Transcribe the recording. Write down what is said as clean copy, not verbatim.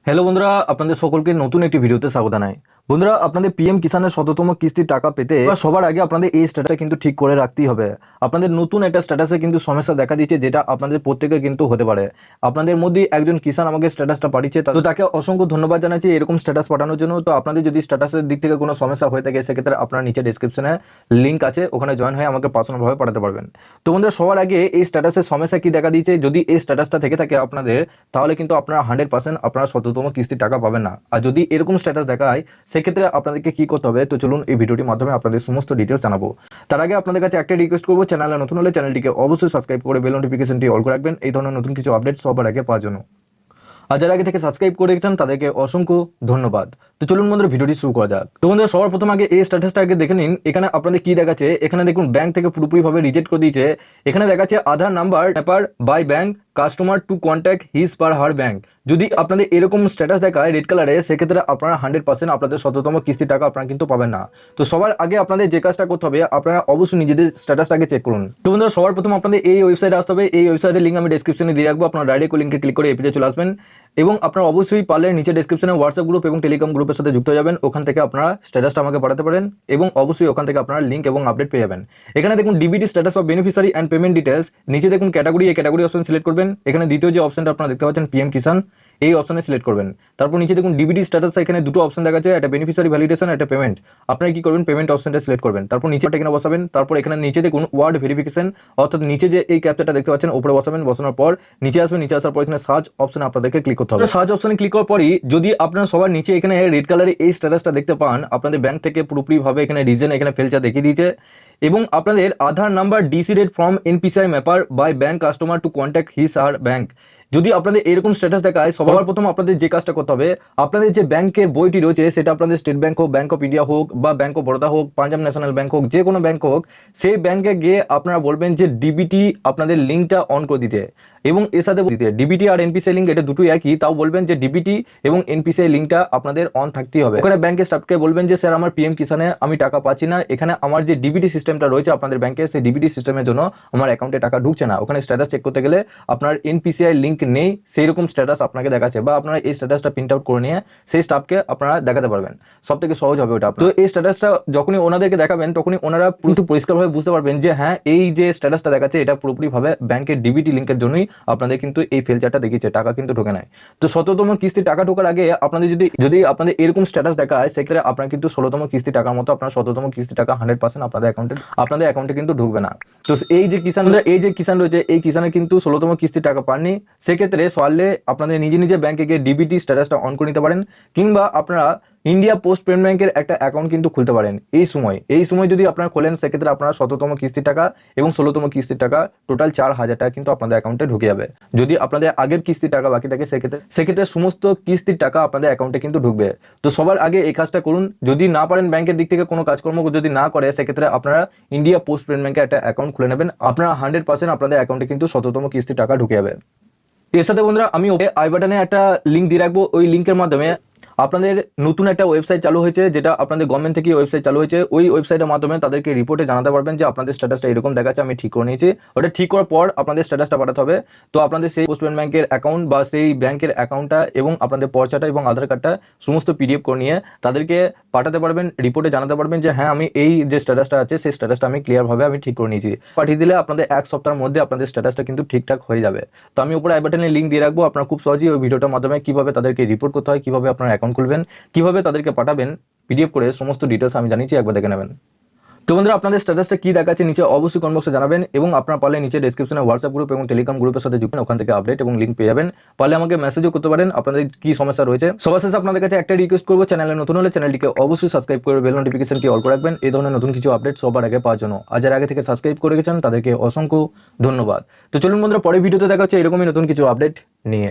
Hello বন্ধুরা, আপনাদের সকলকে নতুন একটি ভিডিওতে স্বাগত জানাই। বন্ধুরা, আপনাদের পিএম কিষানের শততম কিস্তির টাকা পেতে সবার আগে আপনাদের এই স্ট্যাটাসটা কিন্তু ঠিক করে রাখতেই হবে। আপনাদের নতুন একটা স্ট্যাটাসে কিন্তু সমস্যা দেখা দিচ্ছে, যেটা আপনাদের প্রত্যেকের কিন্তু হতে পারে। আপনাদের মধ্যে একজন কিষান আমাকে স্ট্যাটাসটা পাঠিয়েছে, তো তাকে অসংখ্য ধন্যবাদ জানাচ্ছি এরকম স্ট্যাটাস পাঠানোর জন্য। তো আপনাদের যদি স্ট্যাটাসের দিক থেকে কোনো সমস্যা হয়ে থাকে, সেক্ষেত্রে আপনার নিচে ডেসক্রিপশনে লিঙ্ক আছে, ওখানে জয়েন হয়ে আমাকে পার্সোনালভাবে পাঠাতে পারবেন। তো বন্ধুরা, সবার আগে এই স্ট্যাটাসের সমস্যা কি দেখা দিয়েছে, যদি এই স্ট্যাটাসটা থেকে থাকে আপনাদের, তাহলে কিন্তু আপনারা 100% আপনারা শততম কিস্তির টাকা পাবেন না। আর যদি এরকম স্ট্যাটাস দেখায়, সেক্ষেত্রে আপনাদেরকে কি করতে হবে, তো চলুন এই ভিডিওটির মাধ্যমে আপনাদের সমস্ত ডিটেলস জানাবো। তার আগে আপনাদের কাছে একটা রিকোয়েস্ট করবো, চ্যানেলে নতুন হলে চ্যানেলটিকে অবশ্যই সাবস্ক্রাইব করে বেল নোটিফিকেশনটি অল করে রাখবেন, এই ধরনের নতুন কিছু আপডেট সবার আগে পাওয়ার জন্য। আর যারা আগে থেকে সাবস্ক্রাইব করে রেখেছেন তাদেরকে অসংখ্য ধন্যবাদ। তো চলুন বন্ধুরা, ভিডিওটি শুরু করা যাক। তো বন্ধুরা, সবার প্রথম আগে এই স্ট্যাটাসটা আগে দেখে নিন। এখানে আপনাদের কি দেখাচ্ছে, এখানে দেখুন ব্যাংক থেকে পুরোপুরিভাবে রিজেক্ট করে দিয়েছে। এখানে দেখাচ্ছে আধার নাম্বার ট্যাপার by bank customer to contact his per her bank. যদি আপনাদের এরকম স্ট্যাটাস দেখায় রেড কালারে, সেক্ষেত্রে আপনারা 100% আপনাদের শততম কিস্তির টাকা আপনারা কিন্তু পাবেন না। তো সবার আগে আপনাদের যে কাজটা করতে হবে, আপনারা অবশ্যই নিজেদের স্ট্যাটাসটাকে চেক করুন। তো বন্ধুরা, সবার প্রথম আপনাদের এই ওয়েবসাইটে আসতে হবে। এই ওয়েবসাইটের লিঙ্ক আমি ডেসক্রিপশনে দিয়ে রাখবো, আপনারা ডাইরেক্ট লিঙ্কে ক্লিক করে এই পেজে চলে আসবেন। এবং আপনারা অবশ্যই পারলে নিচে ডেসক্রিপশনে হোয়াটসঅ্যাপ গ্রুপ এবং টেলিগ্রাম গ্রুপের সাথে যুক্ত হয়ে যাবেন। ওখান থেকে আপনারা স্ট্যাটাসটা আমাকে পাঠাতে পারেন এবং অবশ্যই ওখান থেকে আপনারা লিঙ্ক এবং আপডেট পেয়ে যাবেন। এখানে দেখুন DBT status of beneficiary and payment details, নিচে দেখুন ক্যাটাগরি, এই ক্যাটাগরি অপশন সিলেক্ট করবেন। এখানে দ্বিতীয় যে অপশনটা আপনারা দেখতে পাচ্ছেন পিএম কিষান, এই অপশনে সিলেক্ট করবেন। তারপর নিচে দেখুন ডিবিটি স্ট্যাটাস, এখানে দুটো অপশন দেখা যাচ্ছে, একটা বেনিফিশিয়ারি ভ্যালিডেশন, একটা পেমেন্ট। আপনারা কি করবেন, পেমেন্ট অপশনটা সিলেক্ট করবেন। তারপর নিচেটা এখানে বসাবেন। তারপর এখানে নিচে দেখুন ওয়ার্ড ভেরিফিকেশন, অর্থাৎ নিচে যে এই ক্যাপচারটা দেখতে পাচ্ছেন উপরে বসাবেন। বসানোর পর নিচে আসবেন, নিচে আসার পর এখানে সার্চ অপশনে আপনাদেরকে ক্লিক করতে হবে। সার্চ অপশনে ক্লিক করার পরই যদি আপনারা সবার নিচে এখানে রেড কালারে এই স্ট্যাটাসটা দেখতে পান, আপনাদের ব্যাংক থেকে পুরোপুরিভাবে এখানে রিজন এখানে ফেলচা দেখিয়ে দিয়েছে এবং আপনাদের Aadhaar number deseeded from NPCI mapper by bank customer to contact his her bank. যদি আপনাদের এরকম স্ট্যাটাস দেখায়, সবার প্রথম আপনাদের যে কাজটা করতে হবে, আপনাদের যে ব্যাংকের বইটি রয়েছে, সেটা আপনাদের স্টেট ব্যাংক হোক, ব্যাংক অফ ইন্ডিয়া হোক, বা ব্যাংক অফ বরোদা হোক, পাঞ্জাব ন্যাশনাল ব্যাংক হোক, যে কোনো ব্যাংক হোক, সেই ব্যাংকে গিয়ে আপনারা বলবেন যে ডিবিটি আপনাদের লিঙ্কটা অন করে দিতে, এবং এর সাথে দিতে ডিবিটি আর এনপিসিআই লিঙ্ক এটা দুটোই একই, তাও বলবেন যে ডিবিটি এবং এনপিসিআই লিঙ্কটা আপনাদের অন থাকতেই হবে। ওখানে ব্যাংকের স্টাফকে বলবেন যে স্যার, আমার পিএম কিষানে আমি টাকা পাচ্ছি না, এখানে আমার যে ডিবিটি সিস্টেমটা রয়েছে আপনাদের ব্যাংকে, সেই ডিবিটি সিস্টেমের জন্য আমার অ্যাকাউন্টে টাকা ঢুকছে না। ওখানে স্ট্যাটাস চেক করতে গেলে আপনার এনপিসিআই লিঙ্ক নেই, সেই রকম স্ট্যাটাস আপনাকে দেখাচ্ছে, বা আপনারা এই স্ট্যাটাসটা প্রিন্ট আউট করে নিয়ে সেই স্টাফকে আপনারা দেখাতে পারবেন। সব থেকে সহজ হবে ওটা। তো এই স্ট্যাটাসটা যখনই ওনাদেরকে দেখাবেন, তখনই ওনারা কিন্তু পরিষ্কারভাবে বুঝতে পারবেন যে হ্যাঁ, এই যে স্ট্যাটাসটা দেখাচ্ছে এটা পুরোপুরিভাবে ব্যাংকের ডিবিটি লিঙ্কের জন্যই আপনাদের কিন্তু এই ফেলচারটা দেখিয়েছে, টাকা কিন্তু ঢোকে নাই। তো 17তম কিস্তি টাকা ঢোকার আগে আপনাদের যদি আপনাদের এরকম স্ট্যাটাস দেখায়, সেক্ষেত্রে আপনারা কিন্তু 16তম কিস্তি টাকার মতো আপনার 17তম কিস্তি টাকা 100% আপনাদের অ্যাকাউন্টে কিন্তু ঢুকবে না। তো এই যে কিষান রয়েছে, এই কিষানে কিন্তু 16তম কিস্তি টাকা পাননি। সেক্ষেত্রে সরলে আপনাদের নিজে ব্যাংকে গিয়ে ডিবিটি স্ট্যাটাসটা অন করে নিতে পারেন, কিংবা আপনারা ইন্ডিয়া পোস্ট পেমেন্ট ব্যাংকের একটা অ্যাকাউন্ট কিন্তু খুলতে পারেন। এই সময় যদি আপনারা খোলেন, সেক্ষেত্রে আপনারা 17তম কিস্তির টাকা এবং 16তম কিস্তির টাকা টোটাল 4,000 টাকা কিন্তু আপনাদের অ্যাকাউন্টে ঢুকে যাবে। যদি আপনাদের আগের কিস্তির টাকা বাকি থাকে, সেক্ষেত্রে সমস্ত কিস্তির টাকা আপনাদের অ্যাকাউন্টে কিন্তু ঢুকবে। তো সবার আগে এই কাজটা করুন। যদি না পারেন, ব্যাংকের দিক থেকে কোনো কাজকর্ম যদি না করে, সেক্ষেত্রে আপনারা ইন্ডিয়া পোস্ট পেমেন্ট ব্যাংকে একটা অ্যাকাউন্ট খুলে নেবেন। আপনারা 100% আপনাদের অ্যাকাউন্টে কিন্তু 17তম কিস্তির টাকা ঢুকে যাবে। এর সাথে বন্ধুরা, আমি আই বাটনে একটা লিঙ্ক দিয়ে রাখবো। ওই লিঙ্কের মাধ্যমে আপনাদের নতুন একটা ওয়েবসাইট চালু হয়েছে, যেটা আপনাদের গভর্নমেন্ট থেকে ওয়েবসাইট চালু হয়েছে। ওই ওয়েবসাইটের মাধ্যমে তাদেরকে রিপোর্টে জানাতে পারবেন যে আপনাদের স্ট্যাটাসটা এরকম দেখাচ্ছে, আমি ঠিক করে নিয়েছি। ওটা ঠিক করার পর আপনাদের স্ট্যাটাসটা পাঠাতে হবে। তো আপনাদের সেই পোস্ট পেমেন্ট ব্যাংকের অ্যাকাউন্ট বা সেই ব্যাংকের অ্যাকাউন্টটা এবং আপনাদের পর্চাটা এবং আধার কার্ডটা সমস্ত পিডিএফ করে নিয়ে তাদেরকে পাঠাতে পারবেন, রিপোর্টে জানাতে পারবেন যে হ্যাঁ, আমি এই যে স্ট্যাটাসটা আছে, সেই স্ট্যাটাসটা আমি ক্লিয়ারভাবে আমি ঠিক করে নিয়েছি। পাঠিয়ে দিলে আপনাদের 1 সপ্তাহের মধ্যে আপনাদের স্ট্যাটাসটা কিন্তু ঠিকঠাক হয়ে যাবে। তো আমি উপরে আই বাটনে লিঙ্ক দিয়ে রাখবো, আপনারা খুব সহজেই ওই ভিডিওটার মাধ্যমে কিভাবে তাদেরকে রিপোর্ট করতে হয়, কিভাবে আপনার অ্যাকাউন্ট খুলবেন, কিভাবে তাদেরকে পাঠাবেন পিডিএফ করে, সমস্ত ডিটেলস আমি জানিয়েছি, একবার দেখে নেবেন। তো বন্ধুরা, আপনাদের স্ট্যাটাসটা কি দেখাচ্ছে নিচে অবশ্যই কমেন্ট বক্সে জানাবেন, এবং আপনারা পারলে নিচে ডেসক্রিপশনে হোয়াটসঅ্যাপ গ্রুপ এবং টেলিগ্রাম গ্রুপের সাথে যুক্ত, ওখান থেকে আপডেট এবং লিঙ্ক পেয়ে যাবেন। পারলে আমাকে মেসেজও করতে পারেন আপনাদের কি সমস্যা রয়েছে। সবার শেষে আপনাদের কাছে একটা রিকোয়েস্ট করবো, চ্যানেলে নতুন হলে চ্যানেলটিকে অবশ্যই সাবস্ক্রাইব করে বেল নোটিফিকেশনটি অল করে রাখবেন, এই ধরনের নতুন কিছু আপডেট সবার আগে পাওয়ার জন্য। আর যারা আগে থেকে সাবস্ক্রাইব করে গেছেন তাদেরকে অসংখ্য ধন্যবাদ। তো চলুন বন্ধুরা, পরের ভিডিওতে দেখা হচ্ছে এরকমই নতুন কিছু আপডেট নিয়ে।